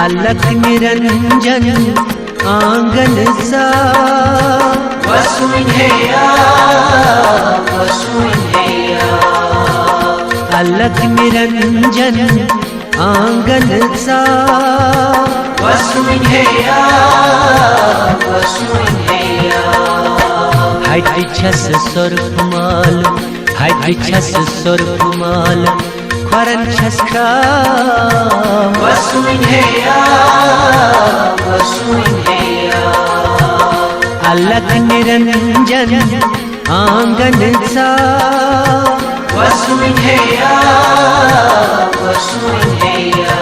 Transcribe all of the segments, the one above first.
अलख निरंजन आंगन सा वसुंधैया वसुंधैया। अलख निरंजन आंगन सा वसुंधैया वसुंधैया। हाय छस सुरमाल हाय छस सुरमाल खरन छस खाम वसुंधैया वसुंधैया। अलख निरंजन आंगन सा वसुंधैया वसुंधैया।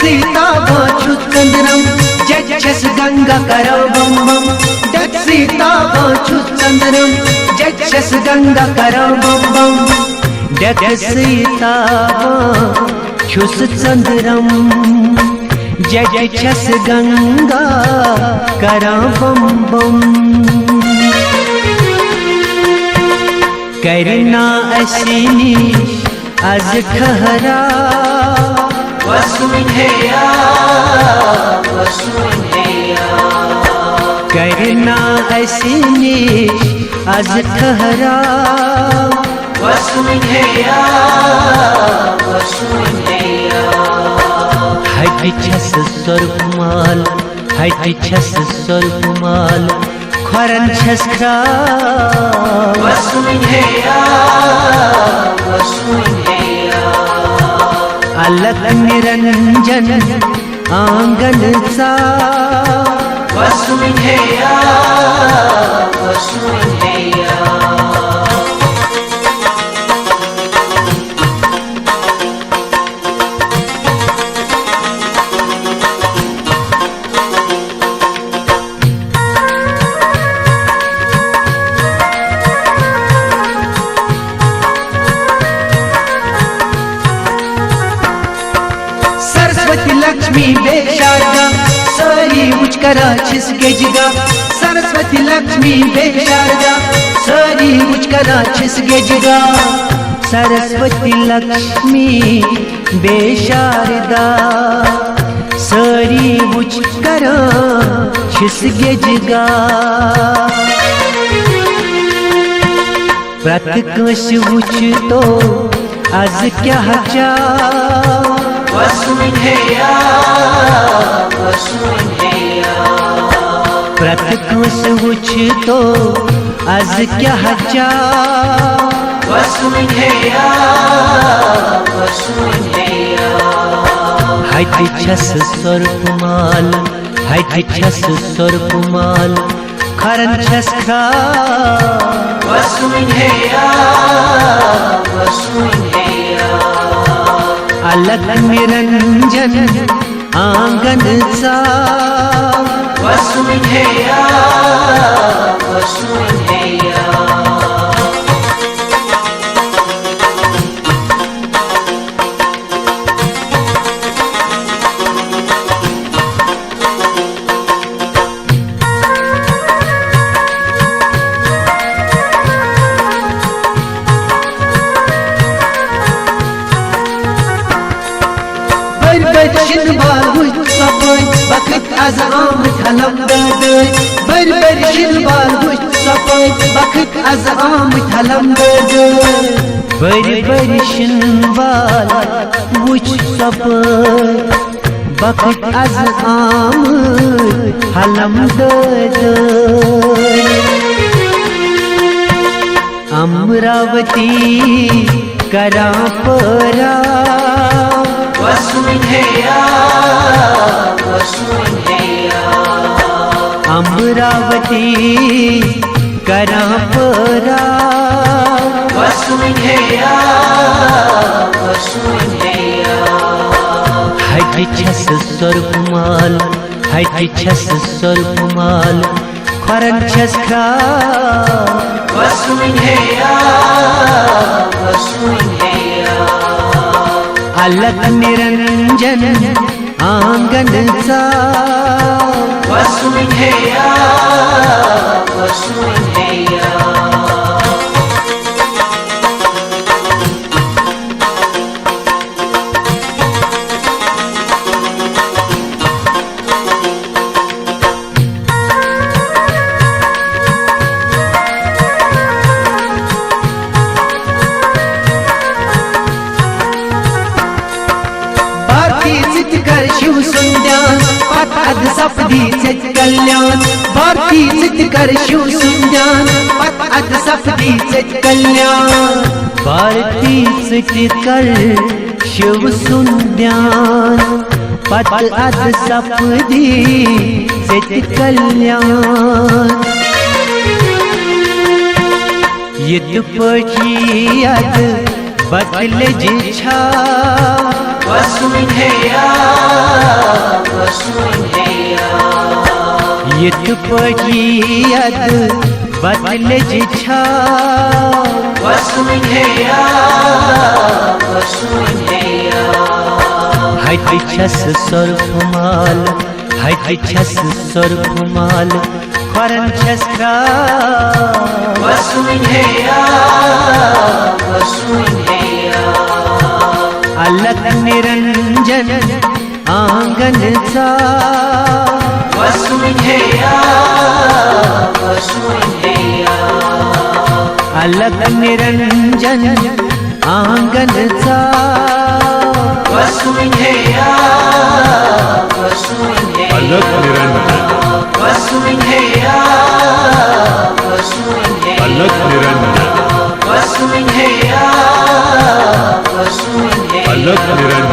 सीता बाँचु चंद्रम जक्षस गंगा करो बम बम। डक सीता बाँचु चंद्रम जक्षस गंगा करो बम बम। डक सीता बाँचु चंद्रम जक्षस गंगा करो बम बम। करना असीनी आज खहरा वसुंधैया वसुंधैया। करना असीनी आज ठहरा वसुंधैया वसुंधैया। हाय छस सुरमाल हाय छस सुरमाल खरन छस खाम वसुंधैया वसुंधैया। अलख निरंजन आंगन सा वसुंधैया वसुंधैया। लक्ष्मी बेशारदा सारी उचकरा छिसके जिगा। सरस्वती लक्ष्मी बेशारदा सारी उचकरा छिसके जिगा। सरस्वती लक्ष्मी बेशारदा सारी उचकरा छिसके जिगा। प्रत्यक्ष उच तो आज क्या हचा वसुंधैया वसुंधैया। प्रत्यक्ष उच तो आज क्या हचा वसुंधैया वसुंधैया। हाय छस सुरमाल हाय छस सुरमाल खरन छस खाम वसुंधैया वसुंधैया। अलख निरंजन आंगन सा वसुंधैया वसुंधैया। वक्त आज आमद हलम दर्द बर शिलवाल हुश सफाई। वक्त आज आमद हलम दर्द बर शिलवाल हुश सफाई। वक्त आज आमद हलम दर्द। अमरावती करा परा वसुंधैया वसुंधैया। अमरावती करापरा वसुंधैया वसुंधैया हज छस स्वरूपमाल हज छस स्वरूपमाल खरन छस खरा वसुंधैया वसुंधैया अलग निरंजन आंगन सा वसुंधैया वसुंधैया शिव सुंद्यान पद सपदी चित कल्याण भारती चित कर शिव सुंद्यान पद सपदी चित कल्याण भारती चित कर शिव सुंद्यान पद सपदी चित कल्याण यद पठियद बदल जिछा वसुंधैया वसुंधैया यद पठियद बदल जिछा वसुंधैया वसुंधैया हज छस स्वरूपमाल हज छस स्वरूपमाल खरन छस खरा वसुंधैया वसुंधैया अलग निरंजन आंगन सा वसुंधैया वसुंधैया अलग निरंजन आंगन सा वसुंधैया वसुंधैया अलग निरंजन वसुंधैया वसुंधैया अलग निरंजन वसुंधैया वसुंधैया अलग निरंजन